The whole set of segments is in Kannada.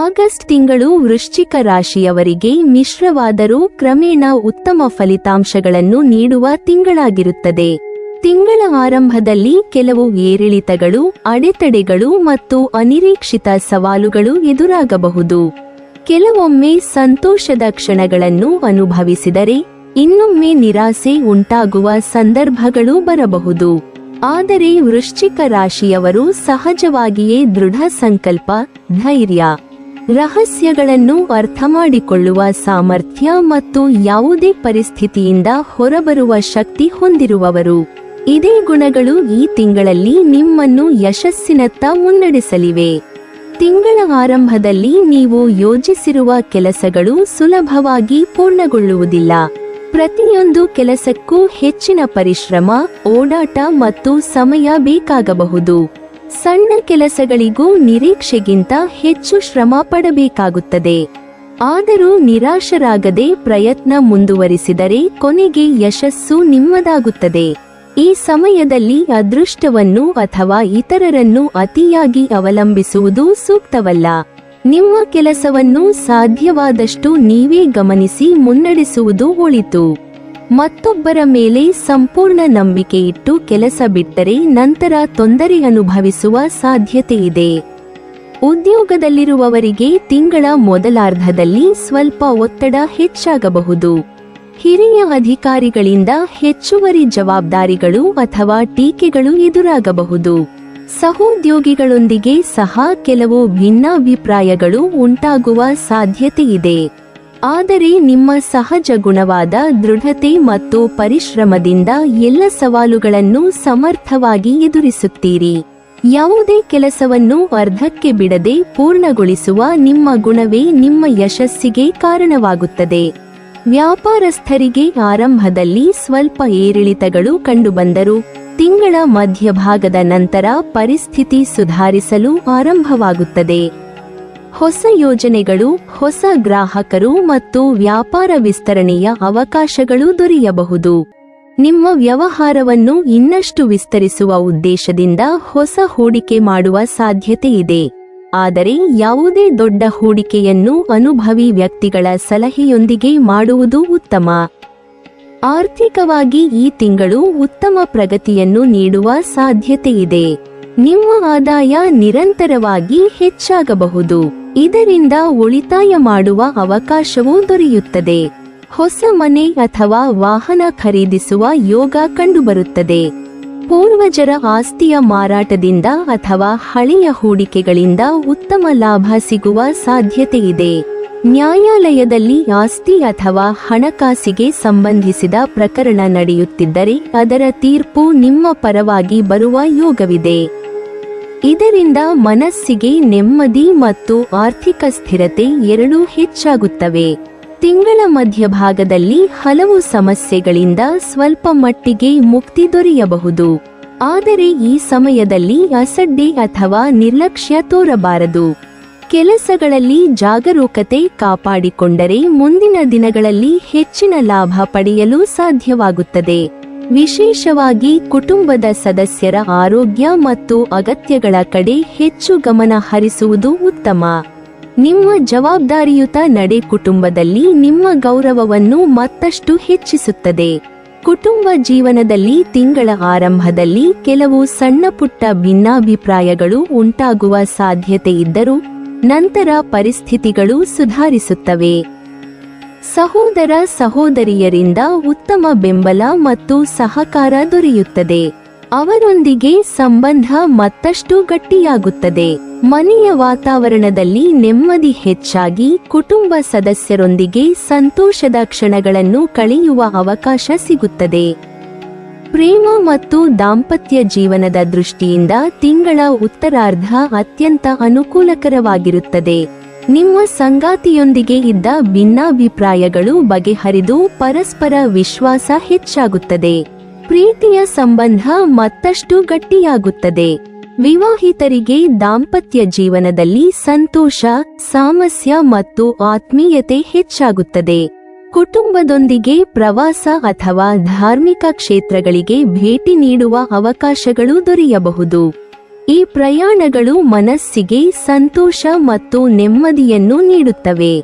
ಆಗಸ್ಟ್ ತಿಂಗಳು ವೃಶ್ಚಿಕ ರಾಶಿಯವರಿಗೆ ಮಿಶ್ರವಾದರೂ ಕ್ರಮೇಣ ಉತ್ತಮ ಫಲಿತಾಂಶಗಳನ್ನು ನೀಡುವ ತಿಂಗಳಾಗಿರುತ್ತದೆ. ತಿಂಗಳ ಆರಂಭದಲ್ಲಿ ಕೆಲವು ಏರಿಳಿತಗಳು, ಅಡೆತಡೆಗಳು ಮತ್ತು ಅನಿರೀಕ್ಷಿತ ಸವಾಲುಗಳು ಎದುರಾಗಬಹುದು. ಕೆಲವೊಮ್ಮೆ ಸಂತೋಷದ ಕ್ಷಣಗಳನ್ನು ಅನುಭವಿಸಿದರೆ ಇನ್ನೊಮ್ಮೆ ನಿರಾಸೆ ಉಂಟಾಗುವ ಸಂದರ್ಭಗಳು ಬರಬಹುದು. ಆದರೆ ವೃಶ್ಚಿಕ ರಾಶಿಯವರು ಸಹಜವಾಗಿಯೇ ದೃಢ ಸಂಕಲ್ಪ, ಧೈರ್ಯ, ರಹಸ್ಯಗಳನ್ನು ಅರ್ಥಮಾಡಿಕೊಳ್ಳುವ ಸಾಮರ್ಥ್ಯ ಮತ್ತು ಯಾವುದೇ ಪರಿಸ್ಥಿತಿಯಿಂದ ಹೊರಬರುವ ಶಕ್ತಿ ಹೊಂದಿರುವವರು. ಇದೇ ಗುಣಗಳು ಈ ತಿಂಗಳಲ್ಲಿ ನಿಮ್ಮನ್ನು ಯಶಸ್ಸಿನತ್ತ ಮುನ್ನಡೆಸಲಿವೆ. ತಿಂಗಳ ಆರಂಭದಲ್ಲಿ ನೀವು ಯೋಜಿಸಿರುವ ಕೆಲಸಗಳು ಸುಲಭವಾಗಿ ಪೂರ್ಣಗೊಳ್ಳುವುದಿಲ್ಲ. ಪ್ರತಿಯೊಂದು ಕೆಲಸಕ್ಕೂ ಹೆಚ್ಚಿನ ಪರಿಶ್ರಮ, ಓಡಾಟ ಮತ್ತು ಸಮಯ ಬೇಕಾಗಬಹುದು. ಸಣ್ಣ ಕೆಲಸಗಳಿಗೂ ನಿರೀಕ್ಷೆಗಿಂತ ಹೆಚ್ಚು ಶ್ರಮ ಪಡಬೇಕಾಗುತ್ತದೆ. ಆದರೂ ನಿರಾಶರಾಗದೆ ಪ್ರಯತ್ನ ಮುಂದುವರಿಸಿದರೆ ಕೊನೆಗೆ ಯಶಸ್ಸು ನಿಮ್ಮದಾಗುತ್ತದೆ. ಈ ಸಮಯದಲ್ಲಿ ಅದೃಷ್ಟವನ್ನು ಅಥವಾ ಇತರರನ್ನು ಅತಿಯಾಗಿ ಅವಲಂಬಿಸುವುದು ಸೂಕ್ತವಲ್ಲ. ನಿಮ್ಮ ಕೆಲಸವನ್ನು ಸಾಧ್ಯವಾದಷ್ಟು ನೀವೇ ಗಮನಿಸಿ ಮುನ್ನಡೆಸುವುದು ಒಳಿತು. ಮತ್ತೊಬ್ಬರ ಮೇಲೆ ಸಂಪೂರ್ಣ ನಂಬಿಕೆ ಇಟ್ಟು ಕೆಲಸ ಬಿಟ್ಟರೆ ನಂತರ ತೊಂದರೆ ಅನುಭವಿಸುವ ಸಾಧ್ಯತೆಯಿದೆ. ಉದ್ಯೋಗದಲ್ಲಿರುವವರಿಗೆ ತಿಂಗಳ ಮೊದಲಾರ್ಧದಲ್ಲಿ ಸ್ವಲ್ಪ ಒತ್ತಡ ಹೆಚ್ಚಾಗಬಹುದು. ಹಿರಿಯ ಅಧಿಕಾರಿಗಳಿಂದ ಹೆಚ್ಚುವರಿ ಜವಾಬ್ದಾರಿಗಳು ಅಥವಾ ಟೀಕೆಗಳು ಎದುರಾಗಬಹುದು. ಸಹೋದ್ಯೋಗಿಗಳೊಂದಿಗೆ ಸಹ ಕೆಲವು ಭಿನ್ನಾಭಿಪ್ರಾಯಗಳು ಉಂಟಾಗುವ ಸಾಧ್ಯತೆಯಿದೆ. ಆದರೆ ನಿಮ್ಮ ಸಹಜ ಗುಣವಾದ ದೃಢತೆ ಮತ್ತು ಪರಿಶ್ರಮದಿಂದ ಎಲ್ಲ ಸವಾಲುಗಳನ್ನು ಸಮರ್ಥವಾಗಿ ಎದುರಿಸುತ್ತೀರಿ. ಯಾವುದೇ ಕೆಲಸವನ್ನು ಅರ್ಧಕ್ಕೆ ಬಿಡದೆ ಪೂರ್ಣಗೊಳಿಸುವ ನಿಮ್ಮ ಗುಣವೇ ನಿಮ್ಮ ಯಶಸ್ಸಿಗೆ ಕಾರಣವಾಗುತ್ತದೆ. ವ್ಯಾಪಾರಸ್ಥರಿಗೆ ಆರಂಭದಲ್ಲಿ ಸ್ವಲ್ಪ ಏರಿಳಿತಗಳು ಕಂಡುಬಂದರೂ ತಿಂಗಳ ಮಧ್ಯಭಾಗದ ನಂತರ ಪರಿಸ್ಥಿತಿ ಸುಧಾರಿಸಲು ಆರಂಭವಾಗುತ್ತದೆ. ಹೊಸ ಯೋಜನೆಗಳು, ಹೊಸ ಗ್ರಾಹಕರು ಮತ್ತು ವ್ಯಾಪಾರ ವಿಸ್ತರಣೆಯ ಅವಕಾಶಗಳು ದೊರೆಯಬಹುದು. ನಿಮ್ಮ ವ್ಯವಹಾರವನ್ನು ಇನ್ನಷ್ಟು ವಿಸ್ತರಿಸುವ ಉದ್ದೇಶದಿಂದ ಹೊಸ ಹೂಡಿಕೆ ಮಾಡುವ ಸಾಧ್ಯತೆಯಿದೆ. ಆದರೆ ಯಾವುದೇ ದೊಡ್ಡ ಹೂಡಿಕೆಯನ್ನು ಅನುಭವಿ ವ್ಯಕ್ತಿಗಳ ಸಲಹೆಯೊಂದಿಗೆ ಮಾಡುವುದು ಉತ್ತಮ. ಆರ್ಥಿಕವಾಗಿ ಈ ತಿಂಗಳು ಉತ್ತಮ ಪ್ರಗತಿಯನ್ನು ನೀಡುವ ಸಾಧ್ಯತೆಯಿದೆ. ನಿಮ್ಮ ಆದಾಯ ನಿರಂತರವಾಗಿ ಹೆಚ್ಚಾಗಬಹುದು. ಇದರಿಂದ ಉಳಿತಾಯ ಮಾಡುವ ಅವಕಾಶವೂ ದೊರೆಯುತ್ತದೆ. ಹೊಸ ಮನೆ ಅಥವಾ ವಾಹನ ಖರೀದಿಸುವ ಯೋಗ ಕಂಡುಬರುತ್ತದೆ. ಪೂರ್ವಜರ ಆಸ್ತಿಯ ಮಾರಾಟದಿಂದ ಅಥವಾ ಹಳೆಯ ಹೂಡಿಕೆಗಳಿಂದ ಉತ್ತಮ ಲಾಭ ಸಿಗುವ ಸಾಧ್ಯತೆಯಿದೆ. ನ್ಯಾಯಾಲಯದಲ್ಲಿ ಆಸ್ತಿ ಅಥವಾ ಹಣಕಾಸಿಗೆ ಸಂಬಂಧಿಸಿದ ಪ್ರಕರಣ ನಡೆಯುತ್ತಿದ್ದರೆ ಅದರ ತೀರ್ಪು ನಿಮ್ಮ ಪರವಾಗಿ ಬರುವ ಯೋಗವಿದೆ. ಇದರಿಂದ ಮನಸ್ಸಿಗೆ ನೆಮ್ಮದಿ ಮತ್ತು ಆರ್ಥಿಕ ಸ್ಥಿರತೆ ಎರಡೂ ಹೆಚ್ಚಾಗುತ್ತವೆ. ತಿಂಗಳ ಮಧ್ಯಭಾಗದಲ್ಲಿ ಹಲವು ಸಮಸ್ಯೆಗಳಿಂದ ಸ್ವಲ್ಪ ಮಟ್ಟಿಗೆ ಮುಕ್ತಿ ದೊರೆಯಬಹುದು. ಆದರೆ ಈ ಸಮಯದಲ್ಲಿ ಅಸಡ್ಡೆ ಅಥವಾ ನಿರ್ಲಕ್ಷ್ಯ ತೋರಬಾರದು. ಕೆಲಸಗಳಲ್ಲಿ ಜಾಗರೂಕತೆ ಕಾಪಾಡಿಕೊಂಡರೆ ಮುಂದಿನ ದಿನಗಳಲ್ಲಿ ಹೆಚ್ಚಿನ ಲಾಭ ಪಡೆಯಲು ಸಾಧ್ಯವಾಗುತ್ತದೆ. ವಿಶೇಷವಾಗಿ ಕುಟುಂಬದ ಸದಸ್ಯರ ಆರೋಗ್ಯ ಮತ್ತು ಅಗತ್ಯಗಳ ಕಡೆ ಹೆಚ್ಚು ಗಮನ ಹರಿಸುವುದು ಉತ್ತಮ. ನಿಮ್ಮ ಜವಾಬ್ದಾರಿಯುತ ನಡೆ ಕುಟುಂಬದಲ್ಲಿ ನಿಮ್ಮ ಗೌರವವನ್ನು ಮತ್ತಷ್ಟು ಹೆಚ್ಚಿಸುತ್ತದೆ. ಕುಟುಂಬ ಜೀವನದಲ್ಲಿ ತಿಂಗಳ ಆರಂಭದಲ್ಲಿ ಕೆಲವು ಸಣ್ಣಪುಟ್ಟ ಭಿನ್ನಾಭಿಪ್ರಾಯಗಳು ಉಂಟಾಗುವ ಸಾಧ್ಯತೆ ಇದ್ದರೂ ನಂತರ ಪರಿಸ್ಥಿತಿಗಳು ಸುಧಾರಿಸುತ್ತವೆ. ಸಹೋದರ ಸಹೋದರಿಯರಿಂದ ಉತ್ತಮ ಬೆಂಬಲ ಮತ್ತು ಸಹಕಾರ ದೊರೆಯುತ್ತದೆ. ಅವರೊಂದಿಗೆ ಸಂಬಂಧ ಮತ್ತಷ್ಟು ಗಟ್ಟಿಯಾಗುತ್ತದೆ. ಮನೆಯ ವಾತಾವರಣದಲ್ಲಿ ನೆಮ್ಮದಿ ಹೆಚ್ಚಾಗಿ ಕುಟುಂಬ ಸದಸ್ಯರೊಂದಿಗೆ ಸಂತೋಷದ ಕ್ಷಣಗಳನ್ನು ಕಳೆಯುವ ಅವಕಾಶ ಸಿಗುತ್ತದೆ. ಪ್ರೇಮ ಮತ್ತು ದಾಂಪತ್ಯ ಜೀವನದ ದೃಷ್ಟಿಯಿಂದ ತಿಂಗಳ ಉತ್ತರಾರ್ಧ ಅತ್ಯಂತ ಅನುಕೂಲಕರವಾಗಿರುತ್ತದೆ. ನಿಮ್ಮ ಸಂಗಾತಿಯೊಂದಿಗೆ ಇದ್ದ ಭಿನ್ನಾಭಿಪ್ರಾಯಗಳು ಬಗೆಹರಿದು ಪರಸ್ಪರ ವಿಶ್ವಾಸ ಹೆಚ್ಚಾಗುತ್ತದೆ. ಪ್ರೀತಿಯ ಸಂಬಂಧ ಮತ್ತಷ್ಟು ಗಟ್ಟಿಯಾಗುತ್ತದೆ. ವಿವಾಹಿತರಿಗೆ ದಾಂಪತ್ಯ ಜೀವನದಲ್ಲಿ ಸಂತೋಷ, ಸಾಮರಸ್ಯ ಮತ್ತು ಆತ್ಮೀಯತೆ ಹೆಚ್ಚಾಗುತ್ತದೆ. ಕುಟುಂಬದೊಂದಿಗೆ ಪ್ರವಾಸ ಅಥವಾ ಧಾರ್ಮಿಕ ಕ್ಷೇತ್ರಗಳಿಗೆ ಭೇಟಿ ನೀಡುವ ಅವಕಾಶಗಳು ದೊರೆಯಬಹುದು. ಈ ಪ್ರಯಾಣಗಳು ಮನಸ್ಸಿಗೆ ಸಂತೋಷ ಮತ್ತು ನೆಮ್ಮದಿಯನ್ನು ನೀಡುತ್ತವೆ.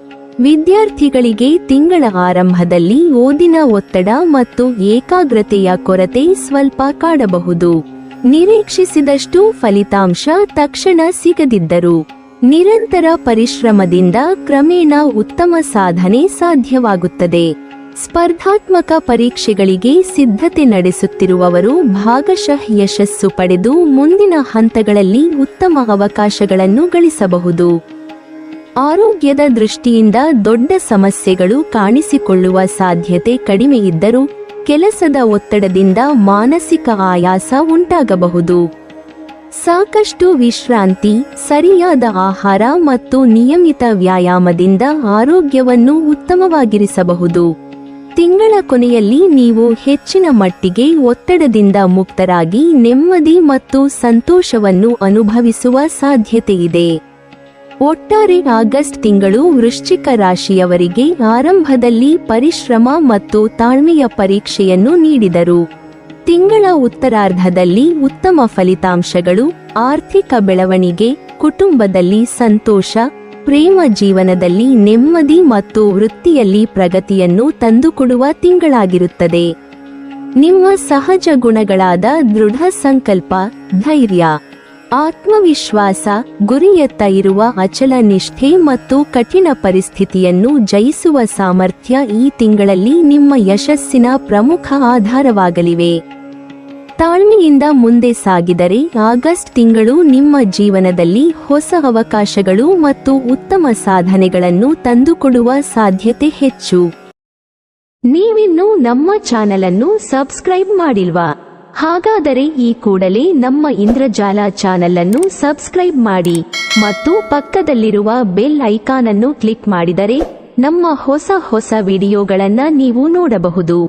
ವಿದ್ಯಾರ್ಥಿಗಳಿಗೆ ತಿಂಗಳ ಆರಂಭದಲ್ಲಿ ಓದಿನ ಒತ್ತಡ ಮತ್ತು ಏಕಾಗ್ರತೆಯ ಕೊರತೆ ಸ್ವಲ್ಪ ಕಾಡಬಹುದು. ನಿರೀಕ್ಷಿಸಿದಷ್ಟು ಫಲಿತಾಂಶ ತಕ್ಷಣ ಸಿಗದಿದ್ದರೂ ನಿರಂತರ ಪರಿಶ್ರಮದಿಂದ ಕ್ರಮೇಣ ಉತ್ತಮ ಸಾಧನೆ ಸಾಧ್ಯವಾಗುತ್ತದೆ. ಸ್ಪರ್ಧಾತ್ಮಕ ಪರೀಕ್ಷೆಗಳಿಗೆ ಸಿದ್ಧತೆ ನಡೆಸುತ್ತಿರುವವರು ಭಾಗಶಃ ಯಶಸ್ಸು ಪಡೆದು ಮುಂದಿನ ಹಂತಗಳಲ್ಲಿ ಉತ್ತಮ ಅವಕಾಶಗಳನ್ನು ಗಳಿಸಬಹುದು. ಆರೋಗ್ಯದ ದೃಷ್ಟಿಯಿಂದ ದೊಡ್ಡ ಸಮಸ್ಯೆಗಳು ಕಾಣಿಸಿಕೊಳ್ಳುವ ಸಾಧ್ಯತೆ ಕಡಿಮೆ ಇದ್ದರೂ ಕೆಲಸದ ಒತ್ತಡದಿಂದ ಮಾನಸಿಕ ಆಯಾಸ ಉಂಟಾಗಬಹುದು. ಸಾಕಷ್ಟು ವಿಶ್ರಾಂತಿ, ಸರಿಯಾದ ಆಹಾರ ಮತ್ತು ನಿಯಮಿತ ವ್ಯಾಯಾಮದಿಂದ ಆರೋಗ್ಯವನ್ನು ಉತ್ತಮವಾಗಿರಿಸಬಹುದು. ತಿಂಗಳ ಕೊನೆಯಲ್ಲಿ ನೀವು ಹೆಚ್ಚಿನ ಮಟ್ಟಿಗೆ ಒತ್ತಡದಿಂದ ಮುಕ್ತರಾಗಿ ನೆಮ್ಮದಿ ಮತ್ತು ಸಂತೋಷವನ್ನು ಅನುಭವಿಸುವ ಸಾಧ್ಯತೆಯಿದೆ. ಒಟ್ಟಾರೆ ಆಗಸ್ಟ್ ತಿಂಗಳು ವೃಶ್ಚಿಕ ರಾಶಿಯವರಿಗೆ ಆರಂಭದಲ್ಲಿ ಪರಿಶ್ರಮ ಮತ್ತು ತಾಳ್ಮೆಯ ಪರೀಕ್ಷೆಯನ್ನು ನೀಡಿದರು. ತಿಂಗಳ ಉತ್ತರಾರ್ಧದಲ್ಲಿ ಉತ್ತಮ ಫಲಿತಾಂಶಗಳು, ಆರ್ಥಿಕ ಬೆಳವಣಿಗೆ, ಕುಟುಂಬದಲ್ಲಿ ಸಂತೋಷ, ಪ್ರೇಮ ಜೀವನದಲ್ಲಿ ನೆಮ್ಮದಿ ಮತ್ತು ವೃತ್ತಿಯಲ್ಲಿ ಪ್ರಗತಿಯನ್ನು ತಂದುಕೊಡುವ ತಿಂಗಳಾಗಿರುತ್ತದೆ. ನಿಮ್ಮ ಸಹಜ ಗುಣಗಳಾದ ದೃಢ ಸಂಕಲ್ಪ, ಧೈರ್ಯ, ಆತ್ಮವಿಶ್ವಾಸ, ಗುರಿಯತ್ತ ಇರುವ ಅಚಲ ನಿಷ್ಠೆ ಮತ್ತು ಕಠಿಣ ಪರಿಸ್ಥಿತಿಯನ್ನು ಜಯಿಸುವ ಸಾಮರ್ಥ್ಯ ಈ ತಿಂಗಳಲ್ಲಿ ನಿಮ್ಮ ಯಶಸ್ಸಿನ ಪ್ರಮುಖ ಆಧಾರವಾಗಲಿವೆ. ತಾಳ್ಮೆಯಿಂದ ಮುಂದೆ ಸಾಗಿದರೆ ಆಗಸ್ಟ್ ತಿಂಗಳು ನಿಮ್ಮ ಜೀವನದಲ್ಲಿ ಹೊಸ ಅವಕಾಶಗಳು ಮತ್ತು ಉತ್ತಮ ಸಾಧನೆಗಳನ್ನು ತಂದುಕೊಡುವ ಸಾಧ್ಯತೆ ಹೆಚ್ಚು. ನೀವಿನ್ನೂ ನಮ್ಮ ಚಾನೆಲ್ ಅನ್ನು ಸಬ್ಸ್ಕ್ರೈಬ್ ಮಾಡಿಲ್ವಾ? ಹಾಗಾದರೆ ಈ ಕೂಡಲೇ ನಮ್ಮ ಇಂದ್ರಜಾಲ ಚಾನೆಲ್ ಅನ್ನು ಸಬ್ಸ್ಕ್ರೈಬ್ ಮಾಡಿ ಮತ್ತು ಪಕ್ಕದಲ್ಲಿರುವ ಬೆಲ್ ಐಕಾನ್ ಅನ್ನು ಕ್ಲಿಕ್ ಮಾಡಿದರೆ ನಮ್ಮ ಹೊಸ ವಿಡಿಯೋಗಳನ್ನು ನೀವು ನೋಡಬಹುದು.